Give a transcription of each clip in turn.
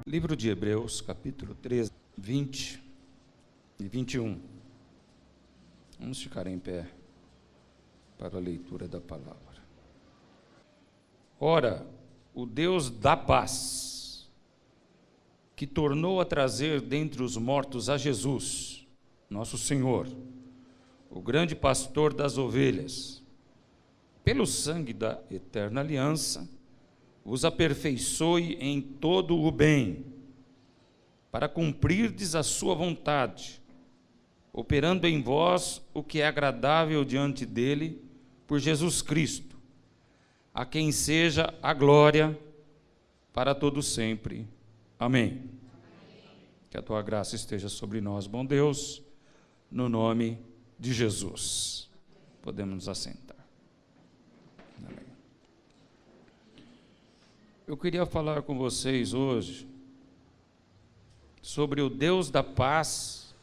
Livro de Hebreus, capítulo 13, 20 e 21. Vamos ficar em pé para a leitura da palavra. Ora, o Deus da paz, que tornou a trazer dentre os mortos a Jesus, nosso Senhor, o grande pastor das ovelhas, pelo sangue da eterna aliança, os aperfeiçoe em todo o bem, para cumprirdes a sua vontade, operando em vós o que é agradável diante dele, por Jesus Cristo, a quem seja a glória para todo sempre. Amém. Que a tua graça esteja sobre nós, bom Deus, no nome de Jesus. Podemos nos assentar. Amém. Eu queria falar com vocês hoje sobre o Deus da paz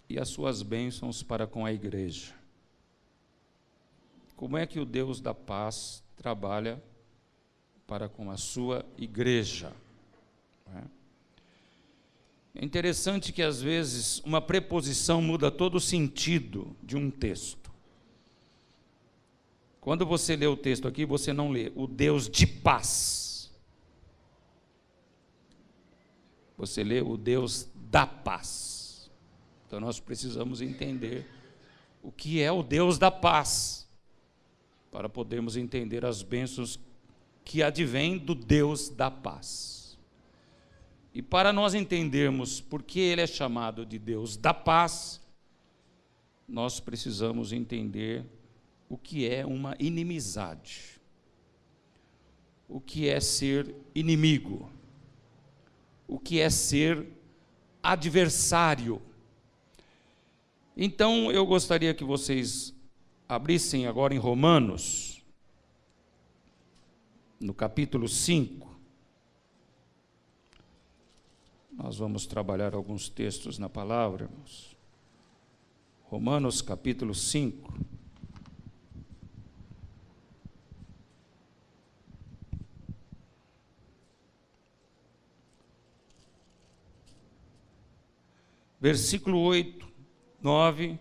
e as suas bênçãos para com a igreja. Como é que o Deus da paz trabalha para com a sua igreja? É interessante que às vezes uma preposição muda todo o sentido de um texto. Quando você lê o texto aqui, você não lê o Deus de paz. Você lê o Deus da paz. Então nós precisamos entender o que é o Deus da paz, para podermos entender as bênçãos que advêm do Deus da paz. E para nós entendermos por que ele é chamado de Deus da paz, nós precisamos entender o que é uma inimizade, o que é ser inimigo, o que é ser adversário. Então, eu gostaria que vocês abrissem agora em Romanos, no capítulo 5. Nós vamos trabalhar alguns textos na palavra, irmãos. Romanos, capítulo 5. Versículo 8, 9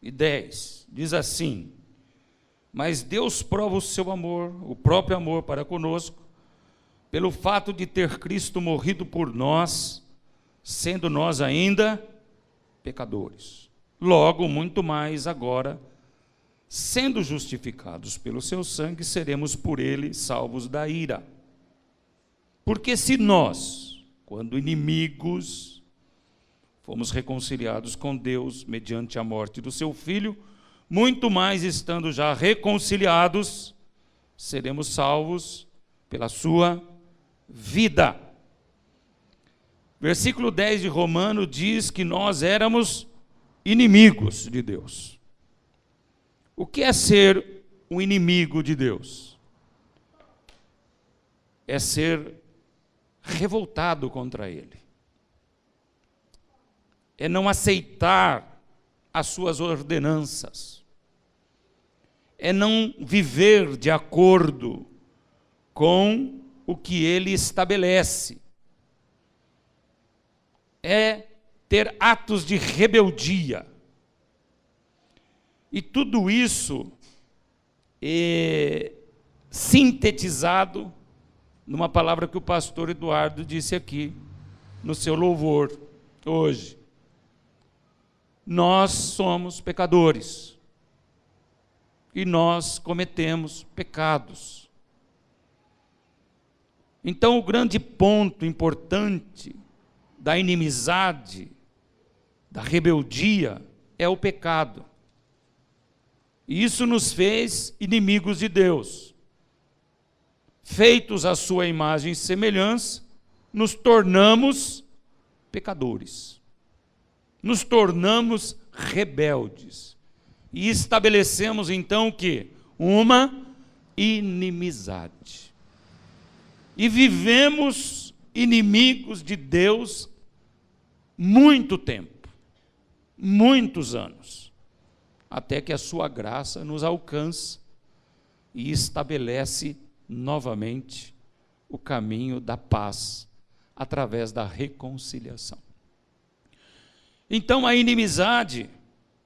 e 10, diz assim: mas Deus prova o seu amor, o próprio amor para conosco, pelo fato de ter Cristo morrido por nós, sendo nós ainda pecadores. Logo, muito mais agora, sendo justificados pelo seu sangue, seremos por ele salvos da ira. Porque se nós, quando inimigos, fomos reconciliados com Deus mediante a morte do seu Filho, muito mais estando já reconciliados, seremos salvos pela sua vida. Versículo 10 de Romano diz que nós éramos inimigos de Deus. O que é ser um inimigo de Deus? É ser revoltado contra ele. É não aceitar as suas ordenanças, é não viver de acordo com o que ele estabelece, é ter atos de rebeldia. E tudo isso é sintetizado numa palavra que o pastor Eduardo disse aqui, no seu louvor, hoje. Nós somos pecadores e nós cometemos pecados. Então, o grande ponto importante da inimizade, da rebeldia, é o pecado. E isso nos fez inimigos de Deus. Feitos à sua imagem e semelhança, nos tornamos pecadores. Nos tornamos rebeldes e estabelecemos então o quê? Uma inimizade. E vivemos inimigos de Deus muito tempo, muitos anos, até que a sua graça nos alcança e estabelece novamente o caminho da paz através da reconciliação. Então a inimizade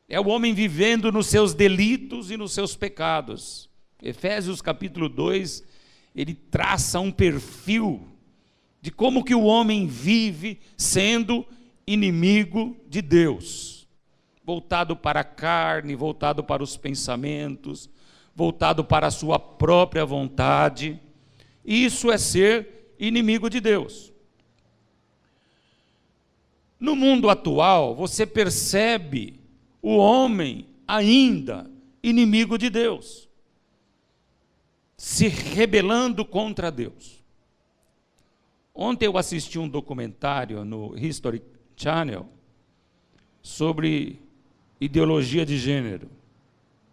é o homem vivendo nos seus delitos e nos seus pecados. Efésios capítulo 2, ele traça um perfil de como que o homem vive sendo inimigo de Deus, voltado para a carne, voltado para os pensamentos, voltado para a sua própria vontade. Isso é ser inimigo de Deus. No mundo atual, você percebe o homem ainda inimigo de Deus, se rebelando contra Deus. Ontem eu assisti um documentário no History Channel sobre ideologia de gênero,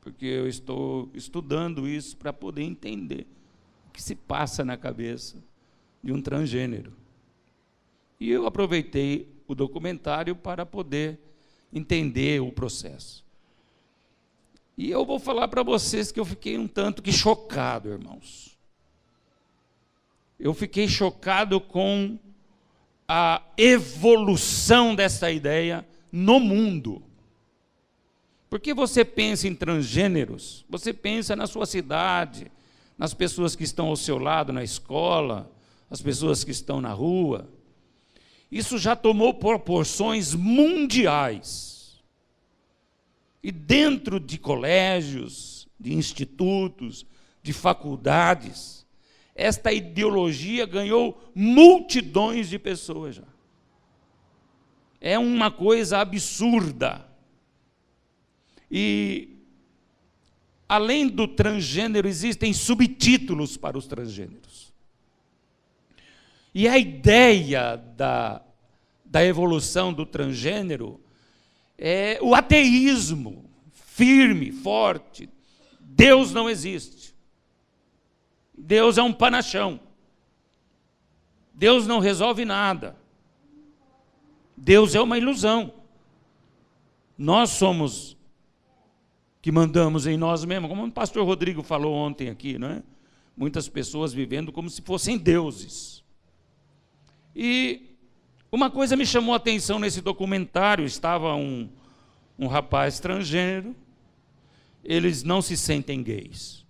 porque eu estou estudando isso para poder entender o que se passa na cabeça de um transgênero. E eu aproveitei o documentário para poder entender o processo. E eu vou falar para vocês que eu fiquei um tanto que chocado, irmãos. Eu fiquei chocado com a evolução dessa ideia no mundo. Porque você pensa em transgêneros, você pensa na sua cidade, nas pessoas que estão ao seu lado na escola, as pessoas que estão na rua. Isso já tomou proporções mundiais. E dentro de colégios, de institutos, de faculdades, esta ideologia ganhou multidões de pessoas já. É uma coisa absurda. E, além do transgênero, existem subtítulos para os transgêneros. E a ideia da evolução do transgênero é o ateísmo firme, forte. Deus não existe. Deus é um panachão. Deus não resolve nada. Deus é uma ilusão. Nós somos que mandamos em nós mesmos, como o pastor Rodrigo falou ontem aqui, não é? Muitas pessoas vivendo como se fossem deuses. E uma coisa me chamou a atenção nesse documentário, estava um rapaz transgênero, eles não se sentem gays,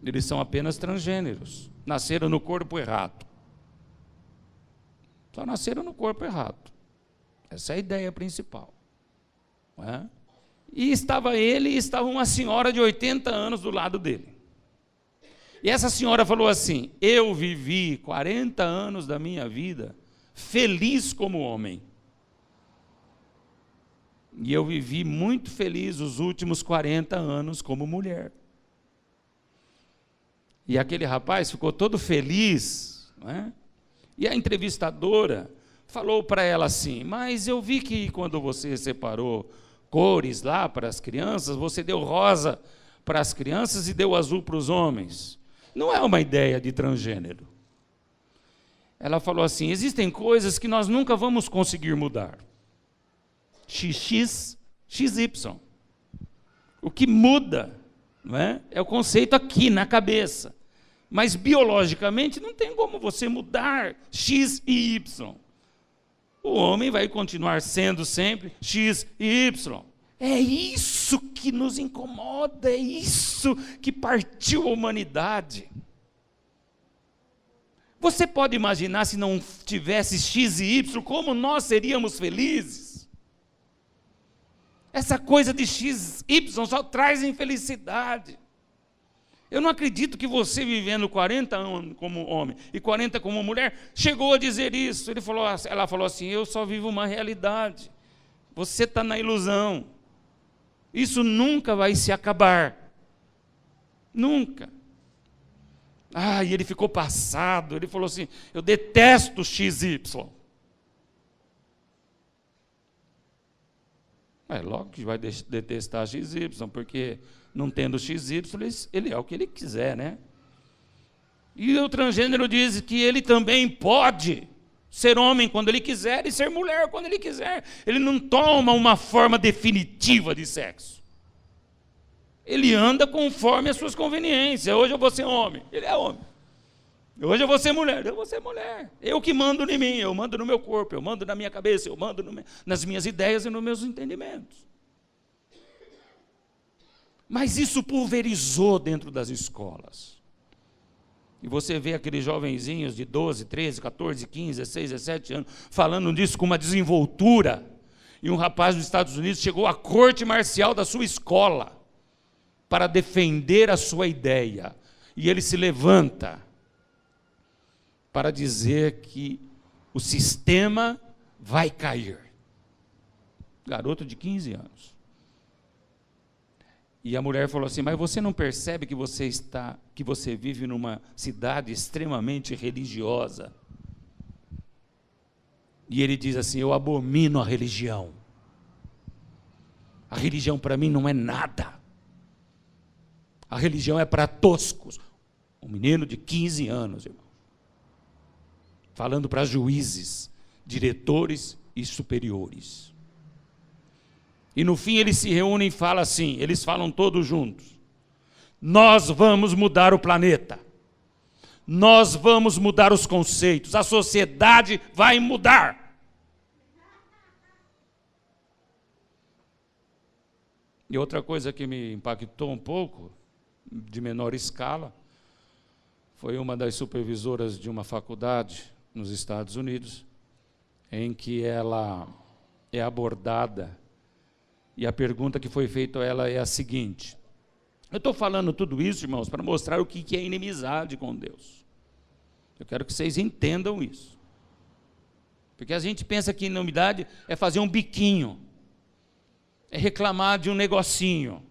eles são apenas transgêneros, nasceram no corpo errado, só nasceram no corpo errado, essa é a ideia principal, não é? E estava ele e estava uma senhora de 80 anos do lado dele. E essa senhora falou assim: eu vivi 40 anos da minha vida feliz como homem. E eu vivi muito feliz os últimos 40 anos como mulher. E aquele rapaz ficou todo feliz, não é? E a entrevistadora falou para ela assim: mas eu vi que quando você separou cores lá para as crianças, você deu rosa para as crianças e deu azul para os homens. Não é uma ideia de transgênero. Ela falou assim: existem coisas que nós nunca vamos conseguir mudar. XX, XY. O que muda, não é? É o conceito aqui na cabeça. Mas biologicamente não tem como você mudar X e Y. O homem vai continuar sendo sempre X e Y. É isso que nos incomoda, é isso que partiu a humanidade. Você pode imaginar, se não tivesse X e Y, como nós seríamos felizes? Essa coisa de X e Y só traz infelicidade. Eu não acredito que você, vivendo 40 anos como homem e 40 como mulher, chegou a dizer isso. Ela falou assim: eu só vivo uma realidade. Você está na ilusão. Isso nunca vai se acabar. Nunca. E ele ficou passado. Ele falou assim: eu detesto XY. Logo que vai detestar XY, porque não tendo XY, ele é o que ele quiser, né? E o transgênero diz que ele também pode ser homem quando ele quiser e ser mulher quando ele quiser. Ele não toma uma forma definitiva de sexo. Ele anda conforme as suas conveniências. Hoje eu vou ser homem. Ele é homem. Hoje eu vou ser mulher, eu vou ser mulher. Eu que mando em mim, eu mando no meu corpo, eu mando na minha cabeça, eu mando nas minhas ideias e nos meus entendimentos. Mas isso pulverizou dentro das escolas. E você vê aqueles jovenzinhos de 12, 13, 14, 15, 16, 17 anos falando disso com uma desenvoltura. E um rapaz dos Estados Unidos chegou à corte marcial da sua escola para defender a sua ideia. E ele se levanta para dizer que o sistema vai cair. Garoto de 15 anos. E a mulher falou assim: mas você não percebe que você vive numa cidade extremamente religiosa? E ele diz assim: eu abomino a religião. A religião para mim não é nada. A religião é para toscos. Um menino de 15 anos, irmão, falando para juízes, diretores e superiores. E no fim eles se reúnem e falam assim, eles falam todos juntos: nós vamos mudar o planeta. Nós vamos mudar os conceitos. A sociedade vai mudar. E outra coisa que me impactou um pouco, de menor escala, foi uma das supervisoras de uma faculdade nos Estados Unidos, em que ela é abordada, e a pergunta que foi feita a ela é a seguinte: eu estou falando tudo isso, irmãos, para mostrar o que é inimizade com Deus. Eu quero que vocês entendam isso. Porque a gente pensa que inimizade é fazer um biquinho, é reclamar de um negocinho.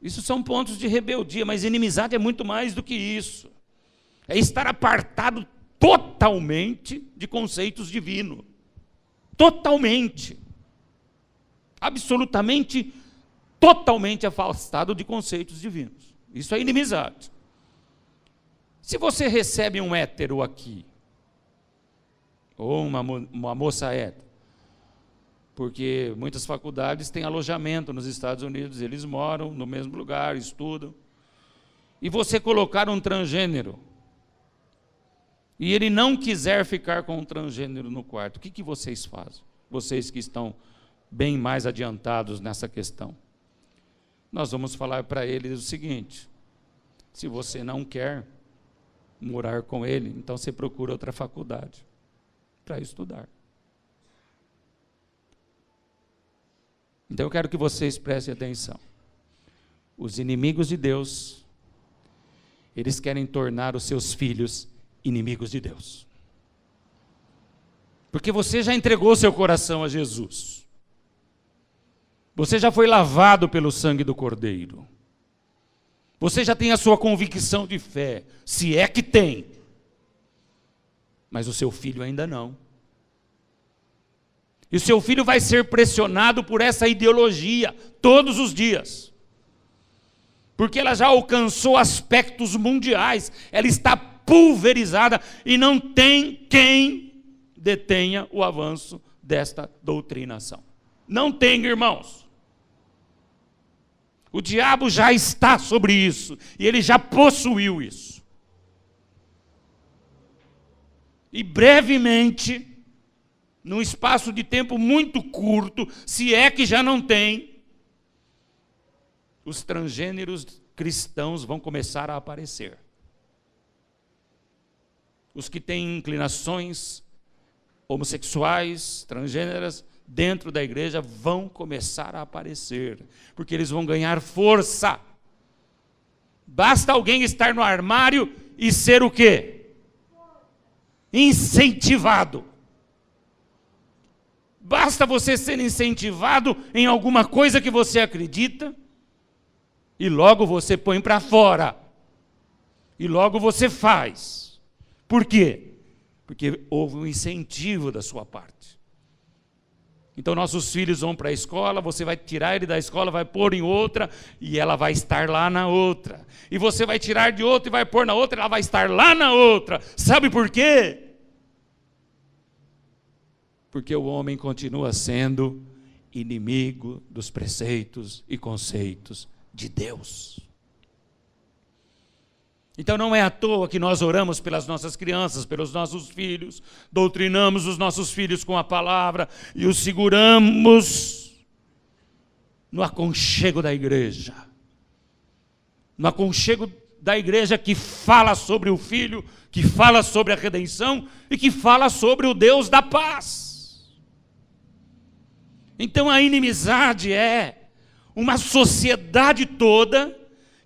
Isso são pontos de rebeldia, mas inimizade é muito mais do que isso. É estar apartado totalmente de conceitos divinos. Totalmente. Absolutamente, totalmente afastado de conceitos divinos. Isso é inimizade. Se você recebe um hétero aqui, ou uma moça hétero, porque muitas faculdades têm alojamento nos Estados Unidos, eles moram no mesmo lugar, estudam, e você colocar um transgênero, e ele não quiser ficar com um transgênero no quarto, o que vocês fazem? Vocês que estão bem mais adiantados nessa questão. Nós vamos falar para ele o seguinte: se você não quer morar com ele, então você procura outra faculdade para estudar. Então eu quero que vocês prestem atenção. Os inimigos de Deus, eles querem tornar os seus filhos inimigos de Deus. Porque você já entregou seu coração a Jesus. Você já foi lavado pelo sangue do Cordeiro. Você já tem a sua convicção de fé, se é que tem. Mas o seu filho ainda não. E o seu filho vai ser pressionado por essa ideologia todos os dias. Porque ela já alcançou aspectos mundiais. Ela está pulverizada e não tem quem detenha o avanço desta doutrinação. Não tem, irmãos. O diabo já está sobre isso, e ele já possuiu isso. E brevemente, num espaço de tempo muito curto, se é que já não tem, os transgêneros cristãos vão começar a aparecer. Os que têm inclinações homossexuais, transgêneras, dentro da igreja vão começar a aparecer, porque eles vão ganhar força. Basta alguém estar no armário e ser o quê? Incentivado. Basta você ser incentivado em alguma coisa que você acredita, e logo você põe para fora, e logo você faz. Por quê? Porque houve um incentivo da sua parte. Então nossos filhos vão para a escola, você vai tirar ele da escola, vai pôr em outra, e ela vai estar lá na outra. E você vai tirar de outra e vai pôr na outra, ela vai estar lá na outra. Sabe por quê? Porque o homem continua sendo inimigo dos preceitos e conceitos de Deus. Então não é à toa que nós oramos pelas nossas crianças, pelos nossos filhos, doutrinamos os nossos filhos com a palavra e os seguramos no aconchego da igreja. No aconchego da igreja que fala sobre o Filho, que fala sobre a redenção e que fala sobre o Deus da paz. Então a inimizade é uma sociedade toda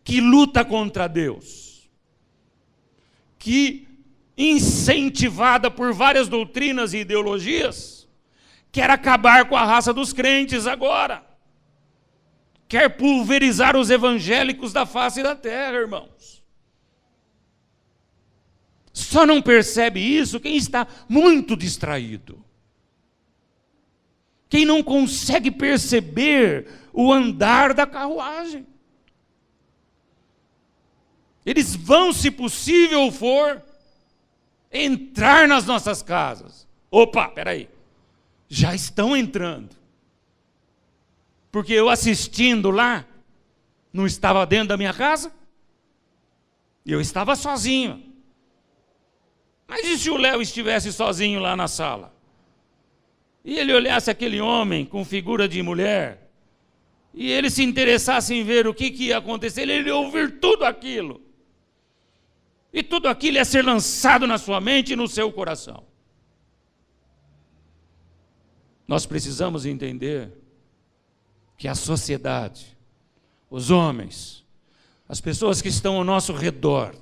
que luta contra Deus, que, incentivada por várias doutrinas e ideologias, quer acabar com a raça dos crentes agora. Quer pulverizar os evangélicos da face da terra, irmãos. Só não percebe isso quem está muito distraído. Quem não consegue perceber o andar da carruagem. Eles vão, se possível for, entrar nas nossas casas. Opa, peraí. Já estão entrando. Porque eu assistindo lá, não estava dentro da minha casa? Eu estava sozinho. Mas e se o Léo estivesse sozinho lá na sala? E ele olhasse aquele homem com figura de mulher, e ele se interessasse em ver o que ia acontecer, ele ia ouvir tudo aquilo. E tudo aquilo ia ser lançado na sua mente e no seu coração. Nós precisamos entender que a sociedade, os homens, as pessoas que estão ao nosso redor,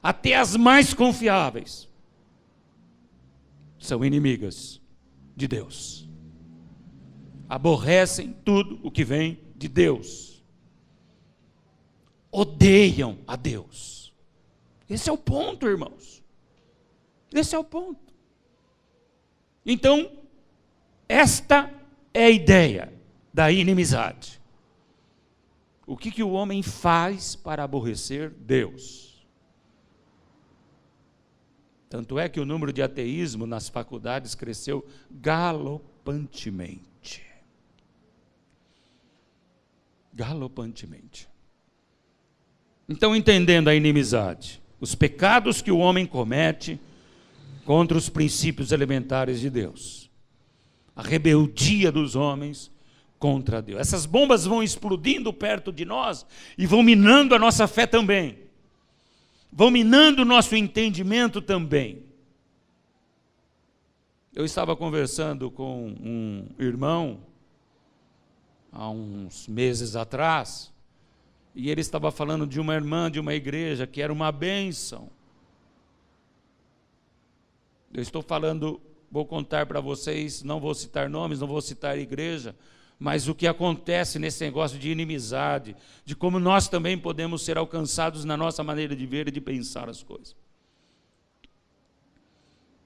até as mais confiáveis, são inimigas de Deus. Aborrecem tudo o que vem de Deus. Odeiam a Deus. Esse é o ponto, irmãos. Esse é o ponto. Então, esta é a ideia da inimizade. O que o homem faz para aborrecer Deus? Tanto é que o número de ateísmo nas faculdades cresceu galopantemente. Galopantemente. Então, entendendo a inimizade, os pecados que o homem comete contra os princípios elementares de Deus, a rebeldia dos homens contra Deus. Essas bombas vão explodindo perto de nós e vão minando a nossa fé também. Vão minando o nosso entendimento também. Eu estava conversando com um irmão há uns meses atrás, e ele estava falando de uma irmã de uma igreja que era uma bênção. Eu estou falando, vou contar para vocês, não vou citar nomes, não vou citar igreja, mas o que acontece nesse negócio de inimizade, de como nós também podemos ser alcançados na nossa maneira de ver e de pensar as coisas.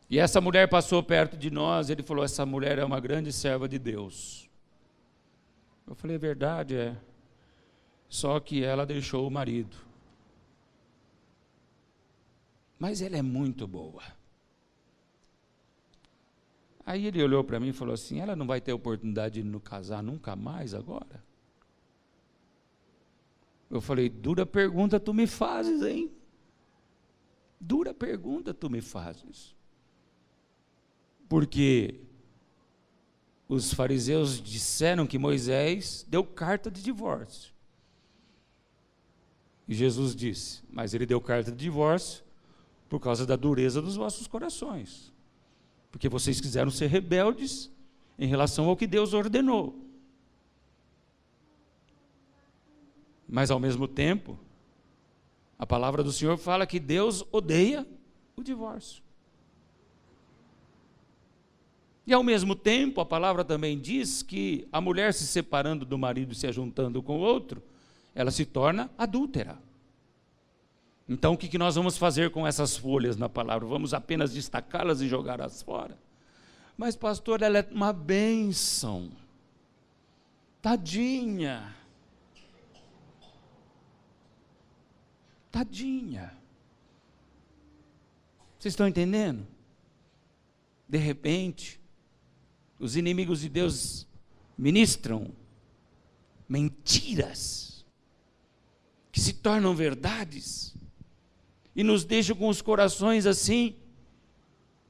E essa mulher passou perto de nós, ele falou, essa mulher é uma grande serva de Deus. Eu falei, verdade, é. Só que ela deixou o marido. Mas ela é muito boa. Aí ele olhou para mim e falou assim, ela não vai ter oportunidade de não casar nunca mais agora? Eu falei, dura pergunta tu me fazes, hein? Dura pergunta tu me fazes. Porque os fariseus disseram que Moisés deu carta de divórcio. E Jesus disse, mas ele deu carta de divórcio por causa da dureza dos vossos corações. Porque vocês quiseram ser rebeldes em relação ao que Deus ordenou. Mas, ao mesmo tempo, a palavra do Senhor fala que Deus odeia o divórcio. E, ao mesmo tempo, a palavra também diz que a mulher se separando do marido e se ajuntando com o outro, ela se torna adúltera. Então, o que nós vamos fazer com essas folhas na palavra? Vamos apenas destacá-las e jogá-las fora? Mas, pastor, ela é uma bênção. Tadinha. Tadinha. Vocês estão entendendo? De repente, os inimigos de Deus ministram mentiras que se tornam verdades e nos deixam com os corações assim,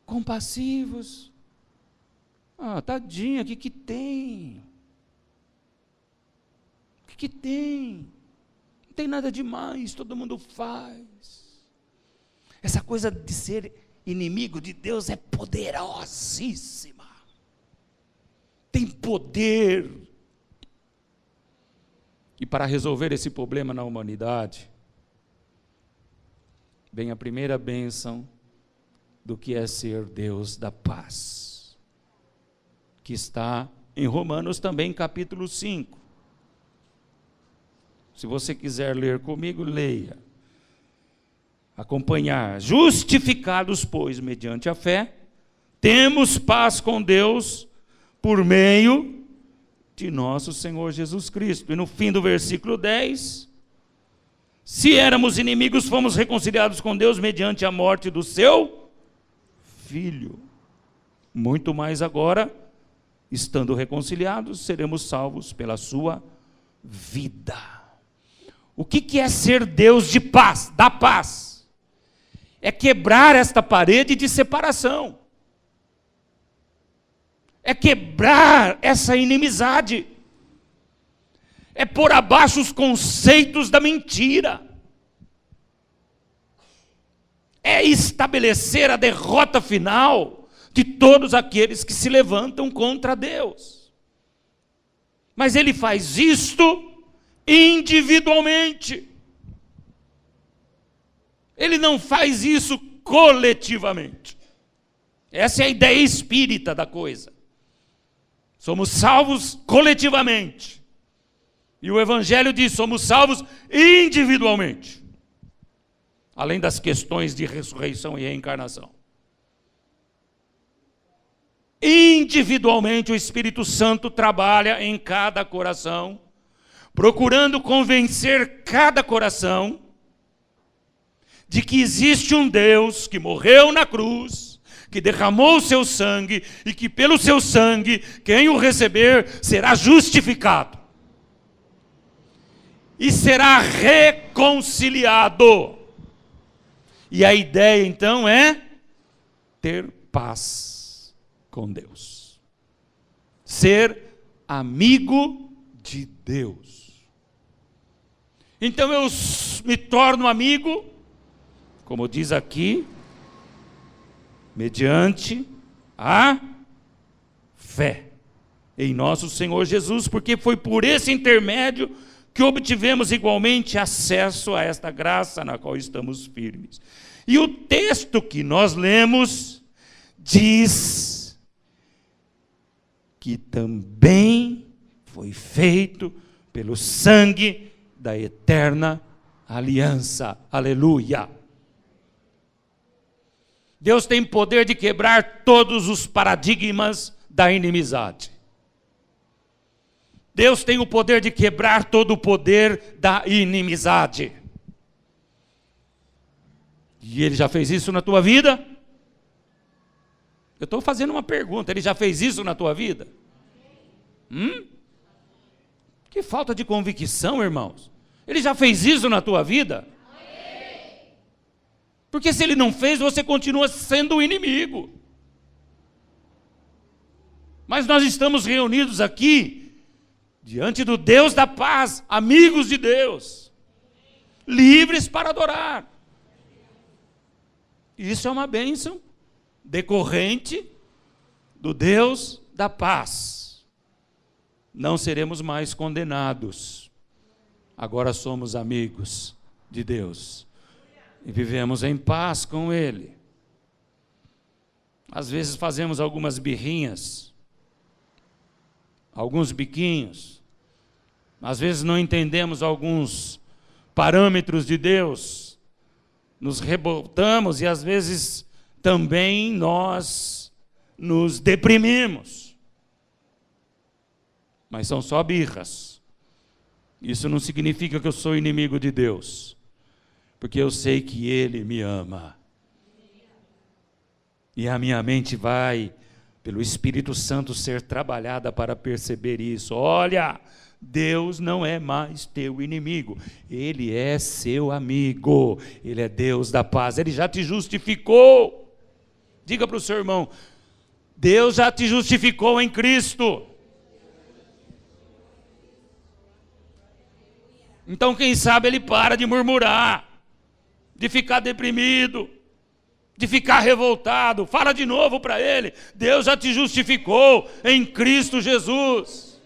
compassivos. Tadinha, o que tem? O que tem? Não tem nada demais, todo mundo faz. Essa coisa de ser inimigo de Deus é poderosíssima. Tem poder. E para resolver esse problema na humanidade, vem a primeira bênção do que é ser Deus da paz, que está em Romanos também, capítulo 5. Se você quiser ler comigo, leia. Acompanhar. Justificados, pois, mediante a fé, temos paz com Deus por meio de nosso Senhor Jesus Cristo. E no fim do versículo 10, se éramos inimigos, fomos reconciliados com Deus mediante a morte do seu Filho. Muito mais agora, estando reconciliados, seremos salvos pela sua vida. O que é ser Deus de paz, da paz? É quebrar esta parede de separação. É quebrar essa inimizade. É pôr abaixo os conceitos da mentira. É estabelecer a derrota final de todos aqueles que se levantam contra Deus. Mas ele faz isto individualmente. Ele não faz isso coletivamente. Essa é a ideia espírita da coisa. Somos salvos coletivamente. E o Evangelho diz, somos salvos individualmente. Além das questões de ressurreição e reencarnação. Individualmente o Espírito Santo trabalha em cada coração, procurando convencer cada coração de que existe um Deus que morreu na cruz, que derramou o seu sangue e que pelo seu sangue, quem o receber será justificado. E será reconciliado. E a ideia então é ter paz com Deus. Ser amigo de Deus. Então eu me torno amigo, como diz aqui, mediante a fé em nosso Senhor Jesus, porque foi por esse intermédio que obtivemos igualmente acesso a esta graça na qual estamos firmes. E o texto que nós lemos diz que também foi feito pelo sangue da eterna aliança. Aleluia! Deus tem poder de quebrar todos os paradigmas da inimizade. Deus tem o poder de quebrar todo o poder da inimizade. E Ele já fez isso na tua vida? Eu estou fazendo uma pergunta, Ele já fez isso na tua vida? Que falta de convicção, irmãos. Ele já fez isso na tua vida? Porque se Ele não fez, você continua sendo o inimigo. Mas nós estamos reunidos aqui, diante do Deus da paz, amigos de Deus, livres para adorar. Isso é uma bênção decorrente do Deus da paz. Não seremos mais condenados. Agora somos amigos de Deus. E vivemos em paz com Ele. Às vezes fazemos algumas birrinhas, alguns biquinhos. Às vezes não entendemos alguns parâmetros de Deus. Nos revoltamos e às vezes também nós nos deprimimos. Mas são só birras. Isso não significa que eu sou inimigo de Deus. Porque eu sei que Ele me ama. E a minha mente vai, pelo Espírito Santo, ser trabalhada para perceber isso. Olha, Deus não é mais teu inimigo, Ele é seu amigo, Ele é Deus da paz, Ele já te justificou. Diga para o seu irmão: Deus já te justificou em Cristo. Então quem sabe ele para de murmurar, de ficar deprimido, de ficar revoltado. Fala de novo para ele: Deus já te justificou em Cristo Jesus.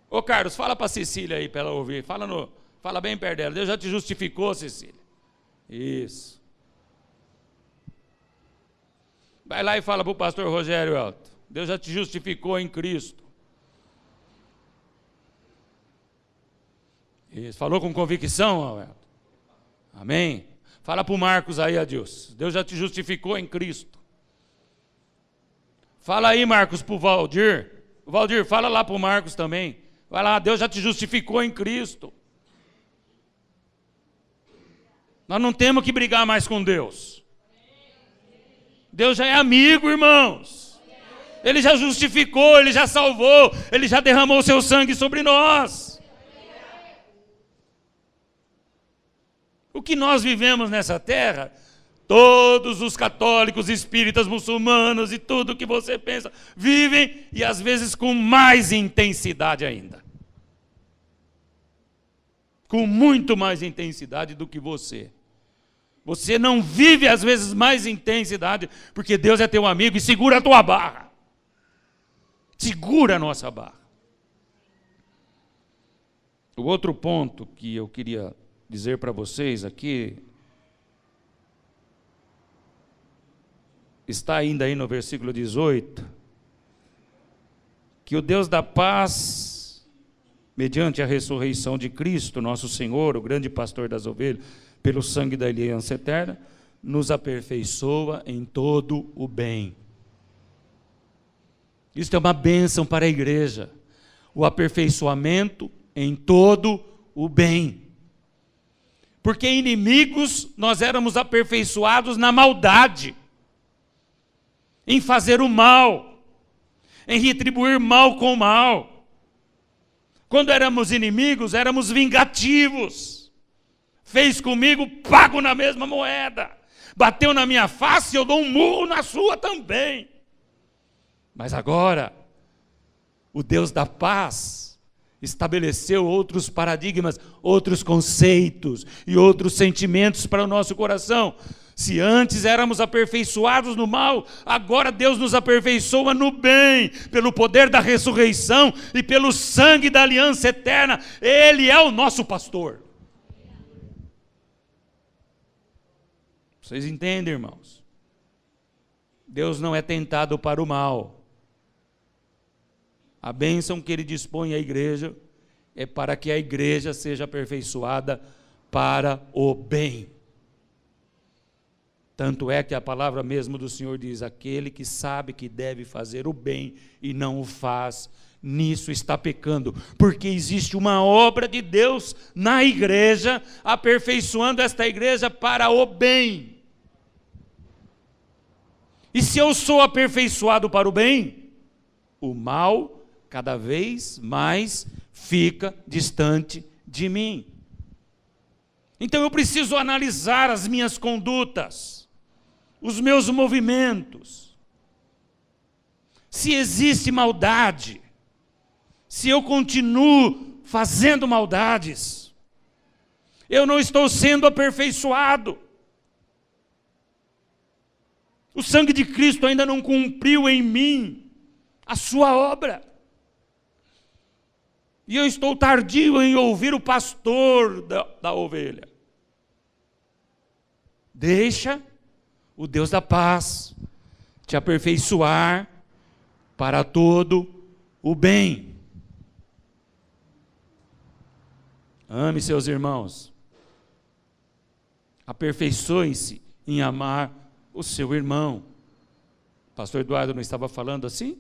Ô Carlos, fala para a Cecília aí, para ela ouvir. Fala bem perto dela: Deus já te justificou, Cecília. Isso. Vai lá e fala para o pastor Rogério Elton: Deus já te justificou em Cristo. Isso. Falou com convicção, Elton? Amém? Fala para o Marcos aí, Adilson: Deus já te justificou em Cristo. Fala aí, Marcos, para o Valdir. Valdir, fala lá para o Marcos também. Vai lá: Deus já te justificou em Cristo. Nós não temos que brigar mais com Deus. Deus já é amigo, irmãos. Ele já justificou, Ele já salvou, Ele já derramou o seu sangue sobre nós. O que nós vivemos nessa terra, todos os católicos, espíritas, muçulmanos e tudo que você pensa, vivem, e às vezes com mais intensidade ainda. Com muito mais intensidade do que você. Você não vive às vezes mais intensidade, porque Deus é teu amigo e segura a tua barra. Segura a nossa barra. O outro ponto que eu queria dizer para vocês aqui, está ainda aí no versículo 18, que o Deus da paz, mediante a ressurreição de Cristo, nosso Senhor, o grande pastor das ovelhas, pelo sangue da aliança eterna, nos aperfeiçoa em todo o bem. Isto é uma bênção para a igreja, o aperfeiçoamento em todo o bem. Porque inimigos nós éramos aperfeiçoados na maldade, em fazer o mal, em retribuir mal com mal. Quando éramos inimigos, éramos vingativos. Fez comigo, pago na mesma moeda. Bateu na minha face, eu dou um murro na sua também. Mas agora, o Deus da paz estabeleceu outros paradigmas, outros conceitos e outros sentimentos para o nosso coração. Se antes éramos aperfeiçoados no mal, agora Deus nos aperfeiçoa no bem, pelo poder da ressurreição e pelo sangue da aliança eterna. Ele é o nosso pastor. Vocês entendem, irmãos? Deus não é tentado para o mal. A bênção que Ele dispõe à igreja é para que a igreja seja aperfeiçoada para o bem. Tanto é que a palavra mesmo do Senhor diz: aquele que sabe que deve fazer o bem e não o faz, nisso está pecando, porque existe uma obra de Deus na igreja, aperfeiçoando esta igreja para o bem. E se eu sou aperfeiçoado para o bem, o mal cada vez mais fica distante de mim. Então eu preciso analisar as minhas condutas, os meus movimentos. Se existe maldade, se eu continuo fazendo maldades, eu não estou sendo aperfeiçoado. O sangue de Cristo ainda não cumpriu em mim a sua obra. E eu estou tardio em ouvir o pastor da ovelha. Deixa o Deus da paz te aperfeiçoar para todo o bem. Ame seus irmãos. Aperfeiçoe-se em amar o seu irmão. O pastor Eduardo não estava falando assim?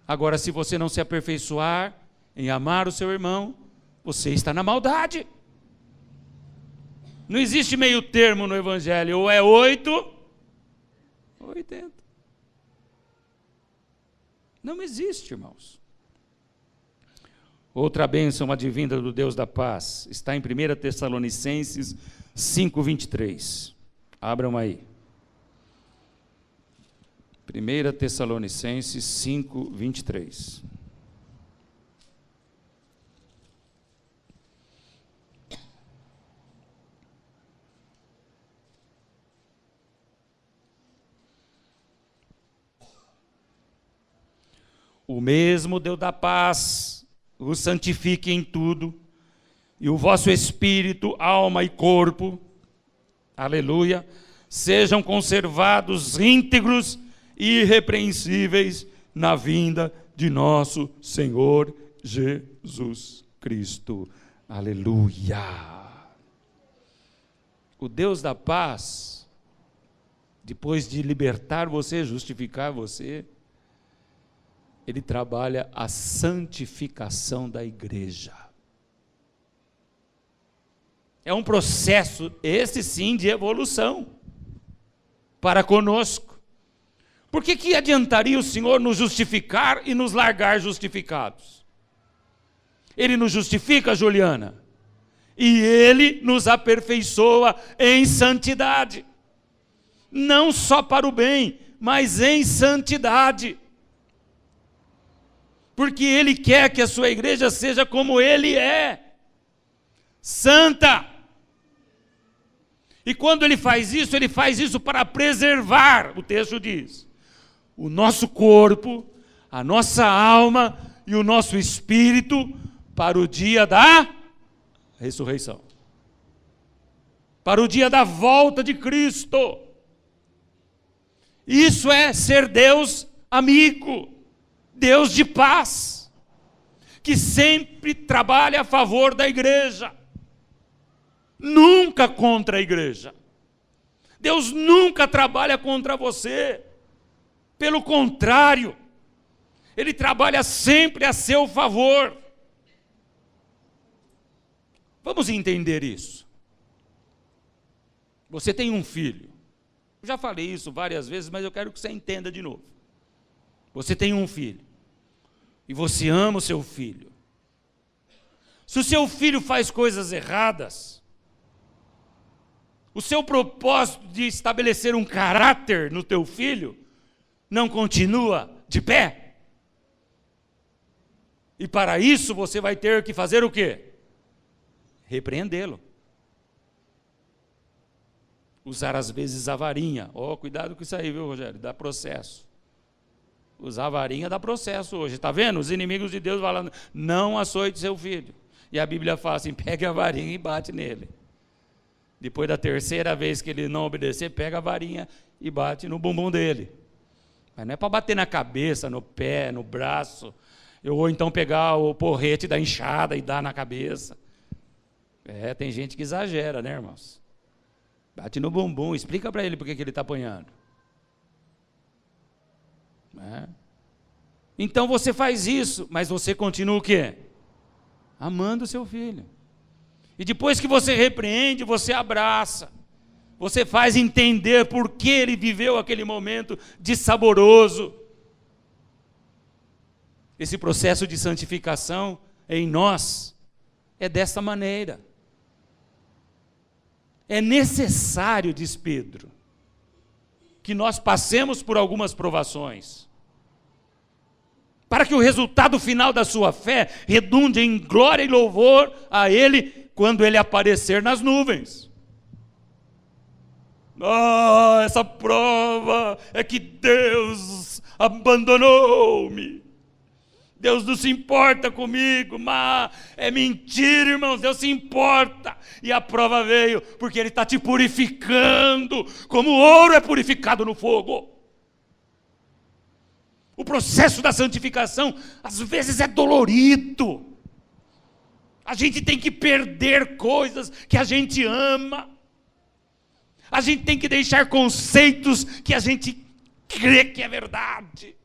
Agora, se você não se aperfeiçoar em amar o seu irmão, você está na maldade. Não existe meio termo no Evangelho, ou é 8, ou 80. Não existe, irmãos. Outra bênção advinda do Deus da paz está em 1 Tessalonicenses 5:23. Abram aí. 1 Tessalonicenses 5:23. O mesmo Deus da paz o santifique em tudo, e o vosso espírito, alma e corpo, aleluia, sejam conservados íntegros e irrepreensíveis na vinda de nosso Senhor Jesus Cristo. Aleluia. O Deus da paz, depois de libertar você, justificar você, Ele trabalha a santificação da igreja. É um processo, esse sim, de evolução para conosco. Por que adiantaria o Senhor nos justificar e nos largar justificados? Ele nos justifica, Juliana, e Ele nos aperfeiçoa em santidade. Não só para o bem, mas em santidade. Porque Ele quer que a sua igreja seja como Ele é, santa. E quando Ele faz isso para preservar, o texto diz, o nosso corpo, a nossa alma e o nosso espírito para o dia da ressurreição. Para o dia da volta de Cristo. Isso é ser Deus amigo. Deus de paz, que sempre trabalha a favor da igreja, nunca contra a igreja. Deus nunca trabalha contra você, pelo contrário, Ele trabalha sempre a seu favor. Vamos entender isso. Você tem um filho, eu já falei isso várias vezes, mas eu quero que você entenda de novo. Você tem um filho. E você ama o seu filho. Se o seu filho faz coisas erradas, o seu propósito de estabelecer um caráter no teu filho não continua de pé. E para isso você vai ter que fazer o quê? Repreendê-lo. Usar às vezes a varinha. Cuidado com isso aí, viu, Rogério? Dá processo. Usar a varinha dá processo hoje, está vendo? Os inimigos de Deus falando, não açoite seu filho. E a Bíblia fala assim, pega a varinha e bate nele. Depois da terceira vez que ele não obedecer, pega a varinha e bate no bumbum dele. Mas não é para bater na cabeça, no pé, no braço, ou então pegar o porrete da enxada e dar na cabeça. Tem gente que exagera, né, irmãos? Bate no bumbum, explica para ele por que ele está apanhando. Então você faz isso, mas você continua o quê? Amando o seu filho. E depois que você repreende, você abraça. Você faz entender por que ele viveu aquele momento dissaboroso. Esse processo de santificação em nós é dessa maneira. É necessário, diz Pedro, que nós passemos por algumas provações, para que o resultado final da sua fé redunde em glória e louvor a Ele, quando Ele aparecer nas nuvens. Essa prova é que Deus abandonou-me. Deus não se importa comigo, mas é mentira, irmãos, Deus se importa. E a prova veio, porque Ele está te purificando, como o ouro é purificado no fogo. O processo da santificação, às vezes, é dolorido. A gente tem que perder coisas que a gente ama. A gente tem que deixar conceitos que a gente crê que é verdade.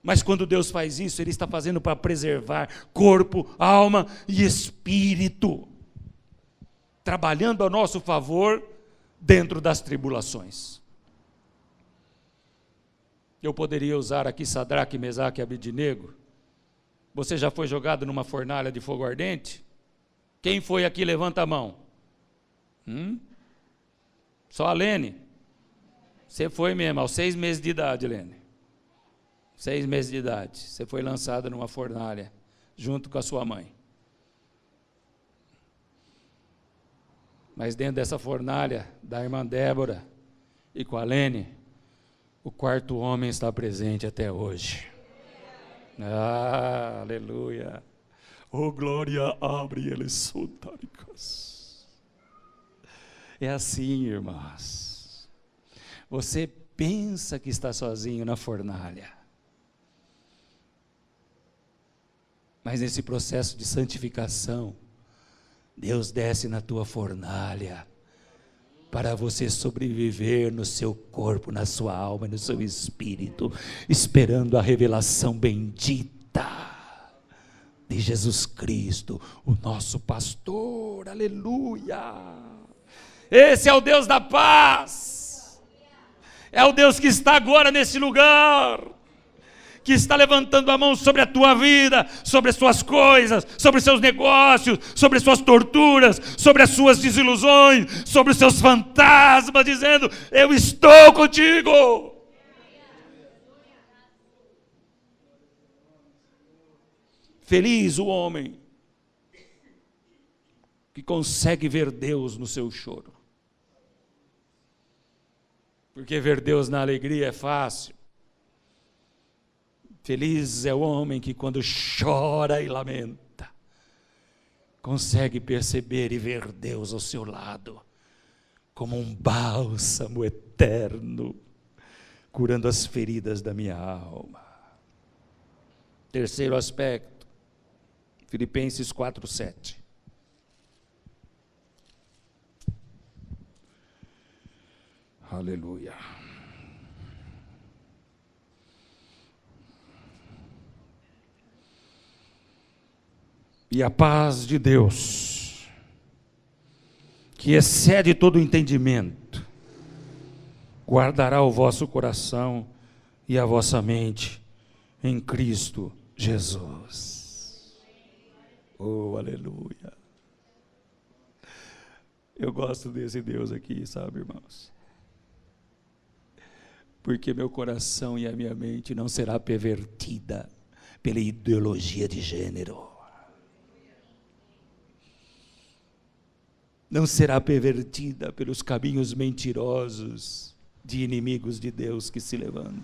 Mas quando Deus faz isso, Ele está fazendo para preservar corpo, alma e espírito, trabalhando a nosso favor dentro das tribulações. Eu poderia usar aqui Sadraque, Mesaque e Abednego. Você já foi jogado numa fornalha de fogo ardente? Quem foi aqui, levanta a mão. Só a Lene? Você foi mesmo, aos 6 meses de idade, Lene. 6 meses de idade, você foi lançada numa fornalha, junto com a sua mãe. Mas dentro dessa fornalha, da irmã Débora e com a Lene, o quarto homem está presente até hoje. Ah, aleluia. Oh, glória, abre eles sultânicas. É assim, irmãos. Você pensa que está sozinho na fornalha. Mas nesse processo de santificação, Deus desce na tua fornalha para você sobreviver no seu corpo, na sua alma e no seu espírito, esperando a revelação bendita de Jesus Cristo, o nosso pastor. Aleluia! Esse é o Deus da paz. É o Deus que está agora nesse lugar, que está levantando a mão sobre a tua vida, sobre as suas coisas, sobre os seus negócios, sobre as suas torturas, sobre as suas desilusões, sobre os seus fantasmas, dizendo: eu estou contigo. Feliz o homem que consegue ver Deus no seu choro, porque ver Deus na alegria é fácil. Feliz é o homem que, quando chora e lamenta, consegue perceber e ver Deus ao seu lado, como um bálsamo eterno, curando as feridas da minha alma. Terceiro aspecto, Filipenses 4:7. Aleluia. E a paz de Deus, que excede todo entendimento, guardará o vosso coração e a vossa mente em Cristo Jesus. Oh, aleluia. Eu gosto desse Deus aqui, sabe, irmãos? Porque meu coração e a minha mente não será pervertida pela ideologia de gênero. Não será pervertida pelos caminhos mentirosos de inimigos de Deus que se levantam.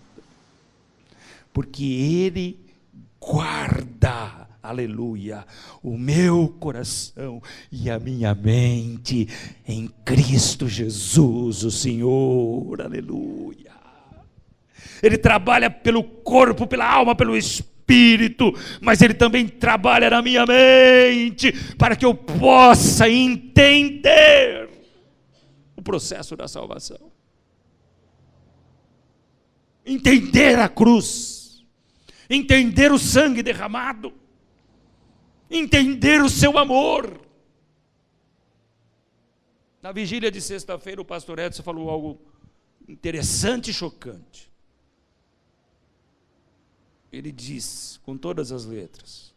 Porque Ele guarda, aleluia, o meu coração e a minha mente em Cristo Jesus, o Senhor, aleluia. Ele trabalha pelo corpo, pela alma, pelo espírito, mas Ele também trabalha na minha mente, para que eu possa entender o processo da salvação. Entender a cruz, entender o sangue derramado, entender o seu amor. Na vigília de sexta-feira, o pastor Edson falou algo interessante e chocante. Ele diz, com todas as letras,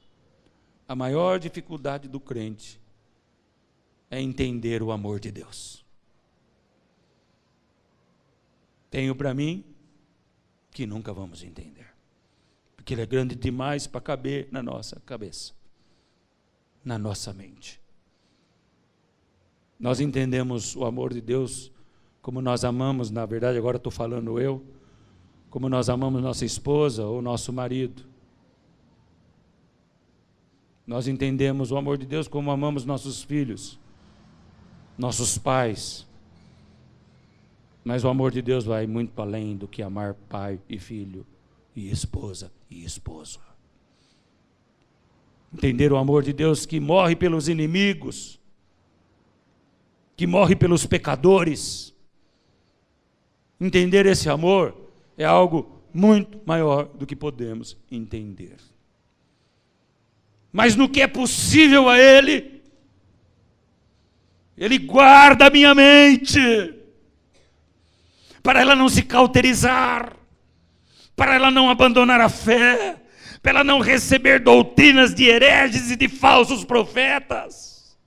a maior dificuldade do crente é entender o amor de Deus. Tenho para mim que nunca vamos entender, porque Ele é grande demais para caber na nossa cabeça, na nossa mente. Nós entendemos o amor de Deus como nós amamos, na verdade agora estou falando eu, como nós amamos nossa esposa ou nosso marido. Nós entendemos o amor de Deus como amamos nossos filhos, nossos pais. Mas o amor de Deus vai muito além do que amar pai e filho, e esposa e esposo. Entender o amor de Deus que morre pelos inimigos, que morre pelos pecadores. Entender esse amor é algo muito maior do que podemos entender. Mas no que é possível a Ele, Ele guarda a minha mente, para ela não se cauterizar, para ela não abandonar a fé, para ela não receber doutrinas de hereges e de falsos profetas,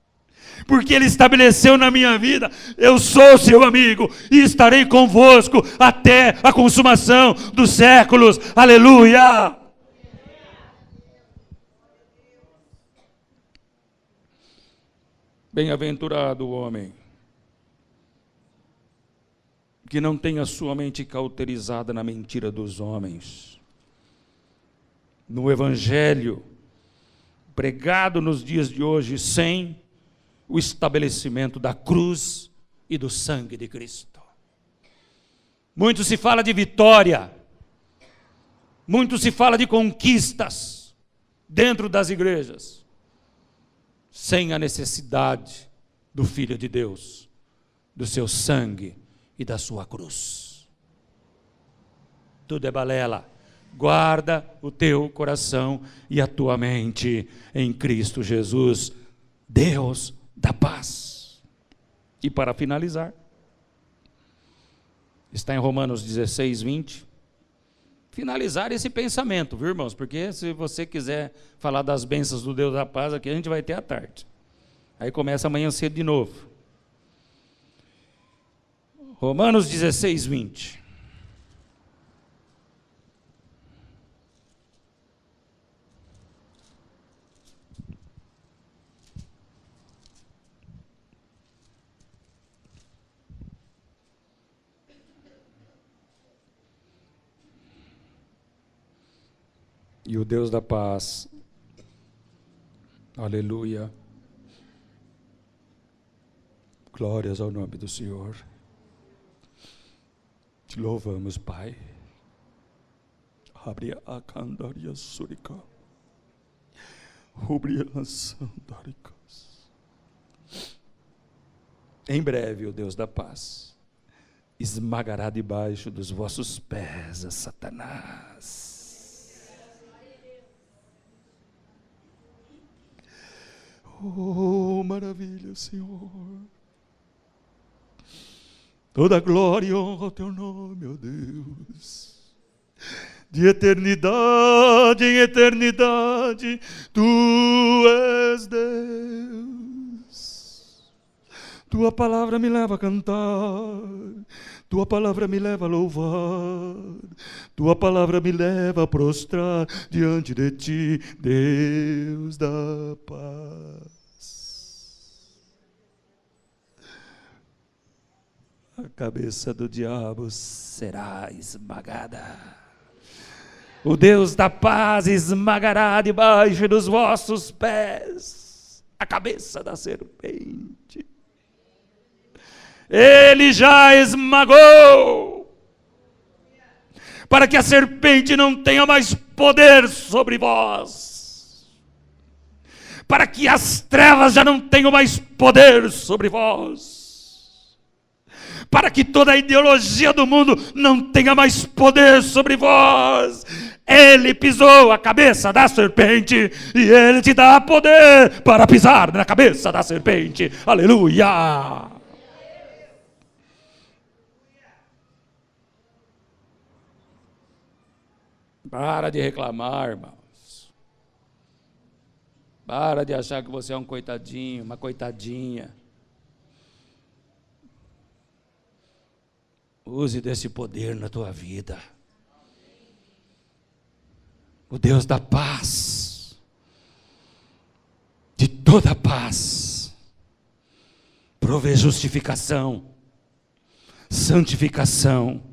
porque Ele estabeleceu na minha vida: eu sou seu amigo e estarei convosco até a consumação dos séculos. Aleluia! Bem-aventurado o homem que não tem a sua mente cauterizada na mentira dos homens. No evangelho pregado nos dias de hoje, sem o estabelecimento da cruz e do sangue de Cristo. Muito se fala de vitória, muito se fala de conquistas dentro das igrejas, sem a necessidade do Filho de Deus, do seu sangue e da sua cruz. Tudo é balela. Guarda o teu coração e a tua mente em Cristo Jesus, Deus da paz. E para finalizar, está em Romanos 16, 20. Finalizar esse pensamento, viu, irmãos? Porque se você quiser falar das bênçãos do Deus da paz, aqui a gente vai ter à tarde. Aí começa amanhã cedo de novo. Romanos 16, 20. E o Deus da paz, aleluia, glórias ao nome do Senhor. Te louvamos, Pai. Abre a candaria surica. Rubria sandaricas. Em breve, o Deus da paz esmagará debaixo dos vossos pés a Satanás. Oh, maravilha, Senhor. Toda glória e honra ao teu nome, ó Deus. De eternidade em eternidade, tu és Deus. Tua palavra me leva a cantar, tua palavra me leva a louvar, tua palavra me leva a prostrar diante de ti, Deus da paz. A cabeça do diabo será esmagada. O Deus da paz esmagará debaixo dos vossos pés a cabeça da serpente. Ele já esmagou, para que a serpente não tenha mais poder sobre vós, para que as trevas já não tenham mais poder sobre vós, para que toda a ideologia do mundo não tenha mais poder sobre vós. Ele pisou a cabeça da serpente e Ele te dá poder para pisar na cabeça da serpente. Aleluia! Para de reclamar, irmãos. Para de achar que você é um coitadinho, uma coitadinha. Use desse poder na tua vida. O Deus da paz, de toda paz, provê justificação, santificação.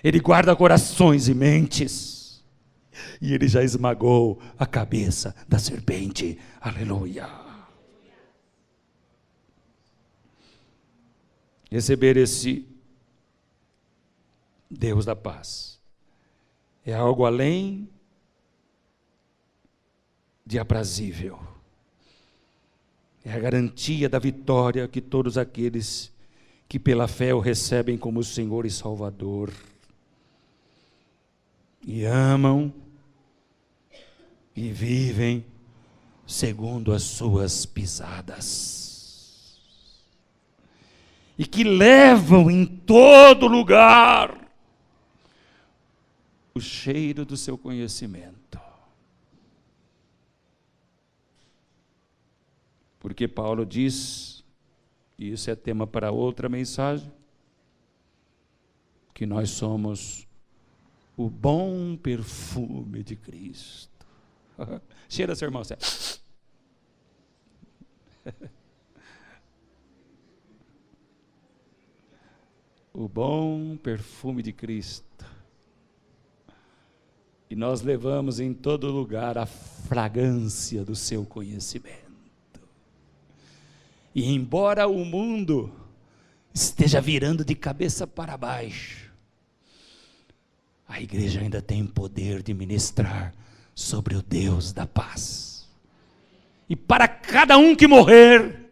Ele guarda corações e mentes. E Ele já esmagou a cabeça da serpente. Aleluia. Receber esse Deus da paz é algo além de aprazível. É a garantia da vitória que todos aqueles que pela fé o recebem como Senhor e Salvador e amam e vivem segundo as suas pisadas, e que levam em todo lugar o cheiro do seu conhecimento. Porque Paulo diz, e isso é tema para outra mensagem, que nós somos o bom perfume de Cristo. Cheira, seu irmão. O bom perfume de Cristo. E nós levamos em todo lugar a fragrância do seu conhecimento. E embora o mundo esteja virando de cabeça para baixo, a igreja ainda tem poder de ministrar sobre o Deus da paz. E para cada um que morrer,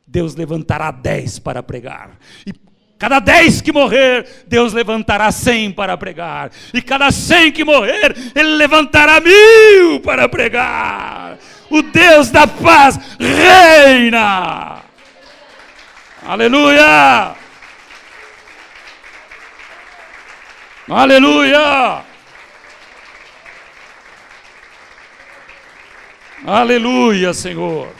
Deus levantará 10 para pregar. E cada 10 que morrer, Deus levantará 100 para pregar. E cada 100 que morrer, Ele levantará 1000 para pregar. O Deus da paz reina. Aleluia! Aleluia! Aleluia, Senhor!